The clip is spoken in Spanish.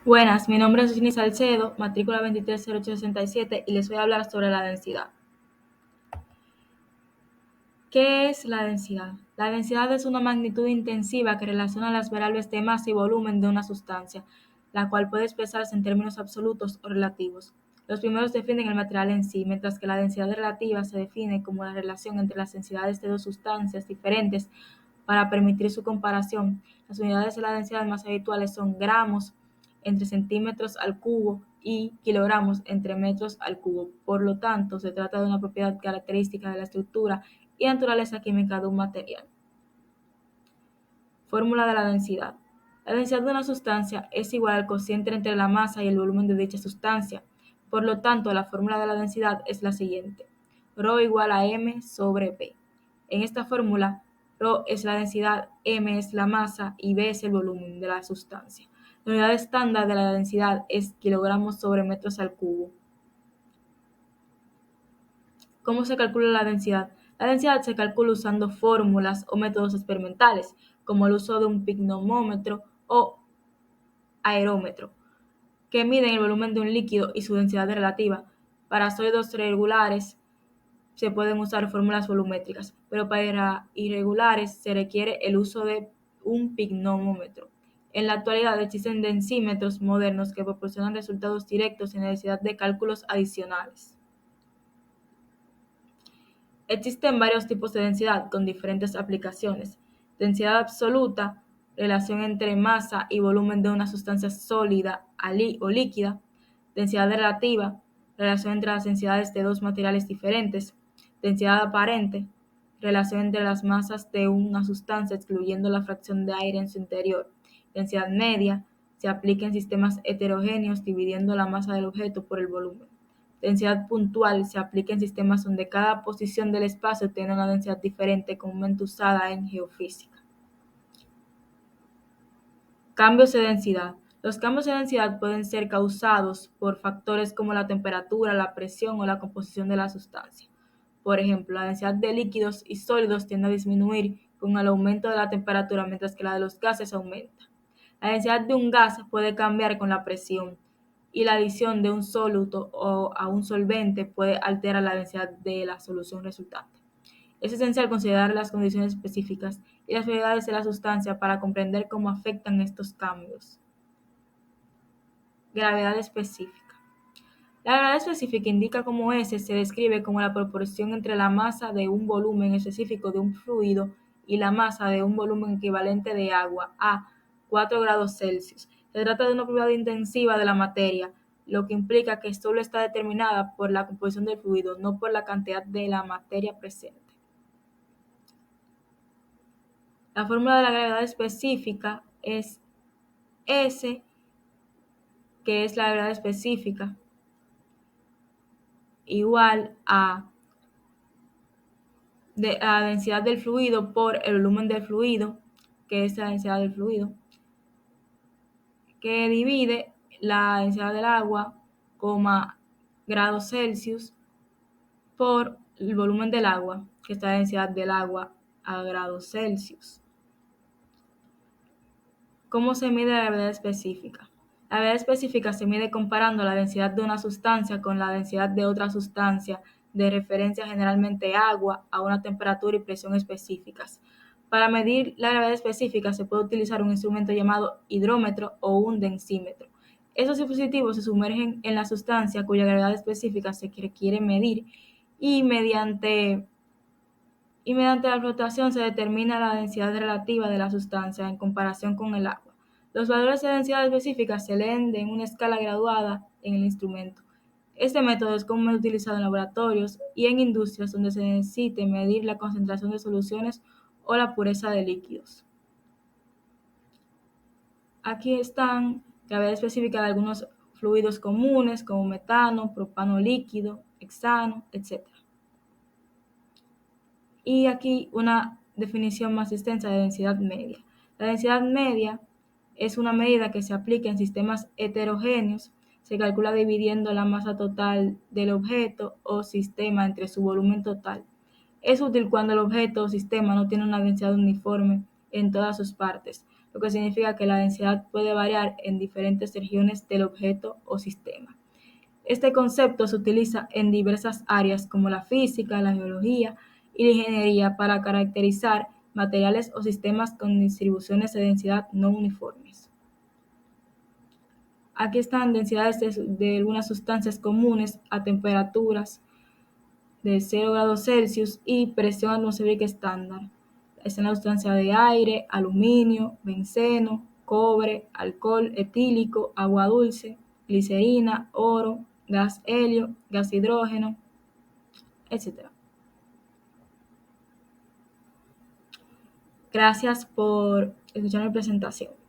Buenas, mi nombre es Ginny Salcedo, matrícula 230867 y les voy a hablar sobre la densidad. ¿Qué es la densidad? La densidad es una magnitud intensiva que relaciona las variables de masa y volumen de una sustancia, la cual puede expresarse en términos absolutos o relativos. Los primeros definen el material en sí, mientras que la densidad relativa se define como la relación entre las densidades de dos sustancias diferentes para permitir su comparación. Las unidades de la densidad más habituales son gramos entre centímetros al cubo y kilogramos entre metros al cubo. Por lo tanto, se trata de una propiedad característica de la estructura y naturaleza química de un material. Fórmula de la densidad. La densidad de una sustancia es igual al cociente entre la masa y el volumen de dicha sustancia. Por lo tanto, la fórmula de la densidad es la siguiente: ρ igual a m sobre p. En esta fórmula, ρ es la densidad, m es la masa y b es el volumen de la sustancia. La unidad estándar de la densidad es kilogramos sobre metros al cubo. ¿Cómo se calcula la densidad? La densidad se calcula usando fórmulas o métodos experimentales, como el uso de un pignomómetro o aerómetro, que miden el volumen de un líquido y su densidad relativa. Para sólidos regulares se pueden usar fórmulas volumétricas, pero para irregulares se requiere el uso de un pignomómetro. En la actualidad existen densímetros modernos que proporcionan resultados directos sin necesidad de cálculos adicionales. Existen varios tipos de densidad con diferentes aplicaciones. Densidad absoluta, relación entre masa y volumen de una sustancia sólida o líquida. Densidad relativa, relación entre las densidades de dos materiales diferentes. Densidad aparente, relación entre las masas de una sustancia excluyendo la fracción de aire en su interior. Densidad media, se aplica en sistemas heterogéneos dividiendo la masa del objeto por el volumen. Densidad puntual se aplica en sistemas donde cada posición del espacio tiene una densidad diferente, comúnmente usada en geofísica. Cambios de densidad. Los cambios de densidad pueden ser causados por factores como la temperatura, la presión o la composición de la sustancia. Por ejemplo, la densidad de líquidos y sólidos tiende a disminuir con el aumento de la temperatura, mientras que la de los gases aumenta. La densidad de un gas puede cambiar con la presión, y la adición de un soluto a un solvente puede alterar la densidad de la solución resultante. Es esencial considerar las condiciones específicas y las propiedades de la sustancia para comprender cómo afectan estos cambios. Gravedad específica. La gravedad específica indica cómo S se describe como la proporción entre la masa de un volumen específico de un fluido y la masa de un volumen equivalente de agua a 4 grados Celsius. Se trata de una propiedad intensiva de la materia, lo que implica que solo está determinada por la composición del fluido, no por la cantidad de la materia presente. La fórmula de la gravedad específica es S, que es la gravedad específica, igual a la densidad del fluido por el volumen del fluido, que es la densidad del fluido, que divide la densidad del agua, grados Celsius, por el volumen del agua, que es la densidad del agua a grados Celsius. ¿Cómo se mide la gravedad específica? La gravedad específica se mide comparando la densidad de una sustancia con la densidad de otra sustancia de referencia, generalmente agua, a una temperatura y presión específicas. Para medir la gravedad específica se puede utilizar un instrumento llamado hidrómetro o un densímetro. Esos dispositivos se sumergen en la sustancia cuya gravedad específica se requiere medir y mediante la flotación se determina la densidad relativa de la sustancia en comparación con el agua. Los valores de densidad específica se leen en una escala graduada en el instrumento. Este método es comúnmente utilizado en laboratorios y en industrias donde se necesite medir la concentración de soluciones o la pureza de líquidos. Aquí están gravedad específica de algunos fluidos comunes como metano, propano líquido, hexano, etc. Y aquí una definición más extensa de densidad media. La densidad media es una medida que se aplica en sistemas heterogéneos. Se calcula dividiendo la masa total del objeto o sistema entre su volumen total. Es útil cuando el objeto o sistema no tiene una densidad uniforme en todas sus partes. lo que significa que la densidad puede variar en diferentes regiones del objeto o sistema. Este concepto se utiliza en diversas áreas como la física, la geología y la ingeniería para caracterizar materiales o sistemas con distribuciones de densidad no uniformes. Aquí están densidades de algunas sustancias comunes a temperaturas de 0 grados Celsius y presión atmosférica estándar. Están la sustancia de aire, aluminio, benceno, cobre, alcohol etílico, agua dulce, glicerina, oro, gas helio, gas hidrógeno, etc. Gracias por escuchar mi presentación.